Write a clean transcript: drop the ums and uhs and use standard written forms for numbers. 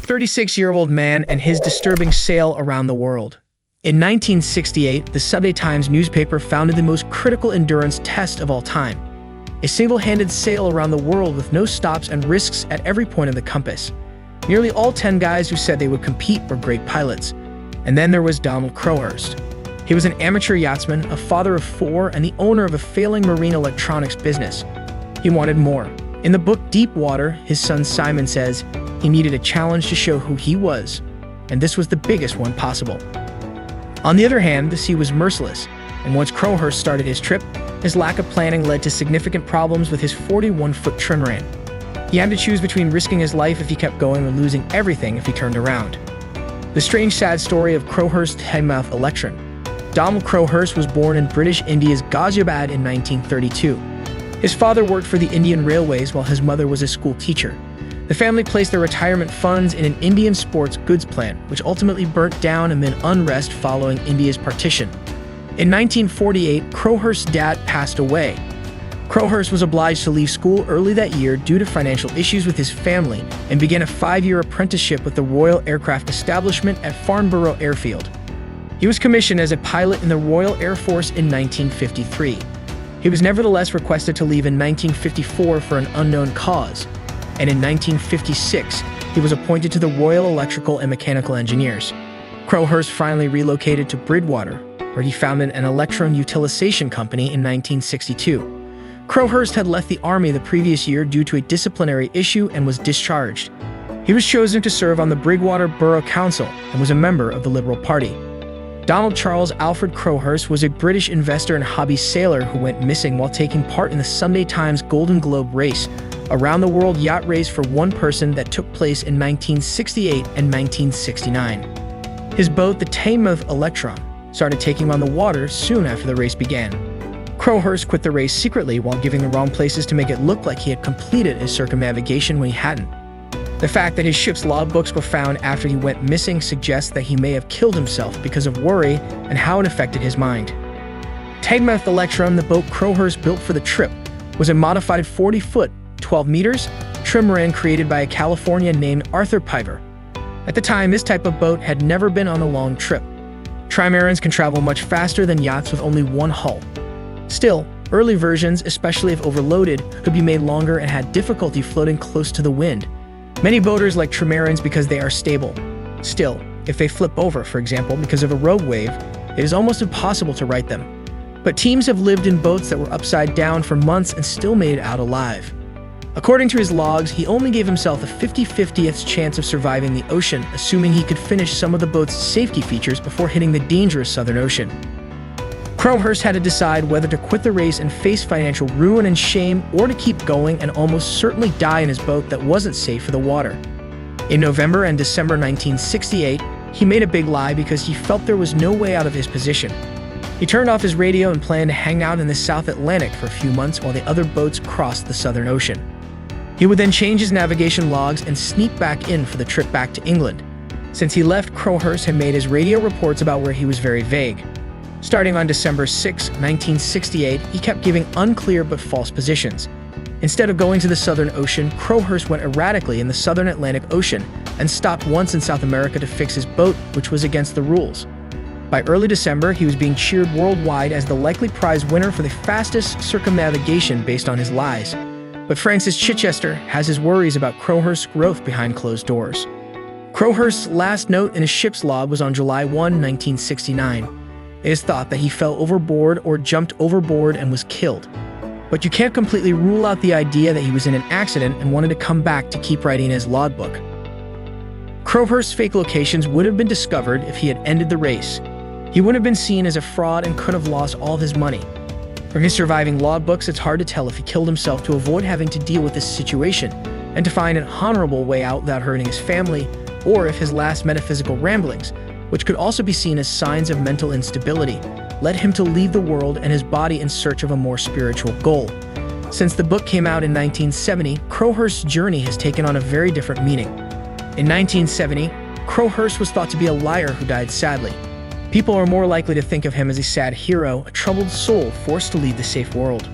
36-year-old man and his disturbing sail around the world. In 1968, the Sunday Times newspaper founded the most critical endurance test of all time. A single-handed sail around the world with no stops and risks at every point of the compass. Nearly all 10 guys who said they would compete were great pilots. And then there was Donald Crowhurst. He was an amateur yachtsman, a father of 4, and the owner of a failing marine electronics business. He wanted more. In the book Deep Water, his son Simon says he needed a challenge to show who he was, and this was the biggest one possible. On the other hand, the sea was merciless, and once Crowhurst started his trip, his lack of planning led to significant problems with his 41-foot trimaran. He had to choose between risking his life if he kept going or losing everything if he turned around. The strange, sad story of Crowhurst's headmouth electron. Donald Crowhurst was born in British India's Ghaziabad in 1932. His father worked for the Indian Railways while his mother was a school teacher. The family placed their retirement funds in an Indian sports goods plant, which ultimately burnt down amid unrest following India's partition. In 1948, Crowhurst's dad passed away. Crowhurst was obliged to leave school early that year due to financial issues with his family and began a 5-year apprenticeship with the Royal Aircraft Establishment at Farnborough Airfield. He was commissioned as a pilot in the Royal Air Force in 1953. He was nevertheless requested to leave in 1954 for an unknown cause, and in 1956, he was appointed to the Royal Electrical and Mechanical Engineers. Crowhurst finally relocated to Bridgewater, where he founded an electron utilization company in 1962. Crowhurst had left the Army the previous year due to a disciplinary issue and was discharged. He was chosen to serve on the Bridgewater Borough Council and was a member of the Liberal Party. Donald Charles Alfred Crowhurst was a British investor and hobby sailor who went missing while taking part in the Sunday Times Golden Globe race, a round-the-world yacht race for one person that took place in 1968 and 1969. His boat, the Teignmouth Electron, started taking on the water soon after the race began. Crowhurst quit the race secretly while giving the wrong places to make it look like he had completed his circumnavigation when he hadn't. The fact that his ship's logbooks were found after he went missing suggests that he may have killed himself because of worry and how it affected his mind. Teignmouth Electron, the boat Crowhurst built for the trip, was a modified 40-foot, 12 meters, trimaran created by a Californian named Arthur Piver. At the time, this type of boat had never been on a long trip. Trimarans can travel much faster than yachts with only one hull. Still, early versions, especially if overloaded, could be made longer and had difficulty floating close to the wind. Many boaters like trimarans because they are stable. Still, if they flip over, for example, because of a rogue wave, it is almost impossible to right them. But teams have lived in boats that were upside down for months and still made it out alive. According to his logs, he only gave himself a 50/50th chance of surviving the ocean, assuming he could finish some of the boat's safety features before hitting the dangerous Southern Ocean. Crowhurst had to decide whether to quit the race and face financial ruin and shame, or to keep going and almost certainly die in his boat that wasn't safe for the water. In November and December 1968, he made a big lie because he felt there was no way out of his position. He turned off his radio and planned to hang out in the South Atlantic for a few months while the other boats crossed the Southern Ocean. He would then change his navigation logs and sneak back in for the trip back to England. Since he left, Crowhurst had made his radio reports about where he was very vague. Starting on December 6, 1968, he kept giving unclear but false positions. Instead of going to the Southern Ocean, Crowhurst went erratically in the Southern Atlantic Ocean and stopped once in South America to fix his boat, which was against the rules. By early December, he was being cheered worldwide as the likely prize winner for the fastest circumnavigation based on his lies. But Francis Chichester has his worries about Crowhurst's growth behind closed doors. Crowhurst's last note in his ship's log was on July 1, 1969. It is thought that he fell overboard or jumped overboard and was killed. But you can't completely rule out the idea that he was in an accident and wanted to come back to keep writing his logbook. Crowhurst's fake locations would have been discovered if he had ended the race. He would have been seen as a fraud and could have lost all his money. From his surviving logbooks, it's hard to tell if he killed himself to avoid having to deal with this situation and to find an honorable way out without hurting his family, or if his last metaphysical ramblings, which could also be seen as signs of mental instability, led him to leave the world and his body in search of a more spiritual goal. Since the book came out in 1970, Crowhurst's journey has taken on a very different meaning. In 1970, Crowhurst was thought to be a liar who died sadly. People are more likely to think of him as a sad hero, a troubled soul forced to leave the safe world.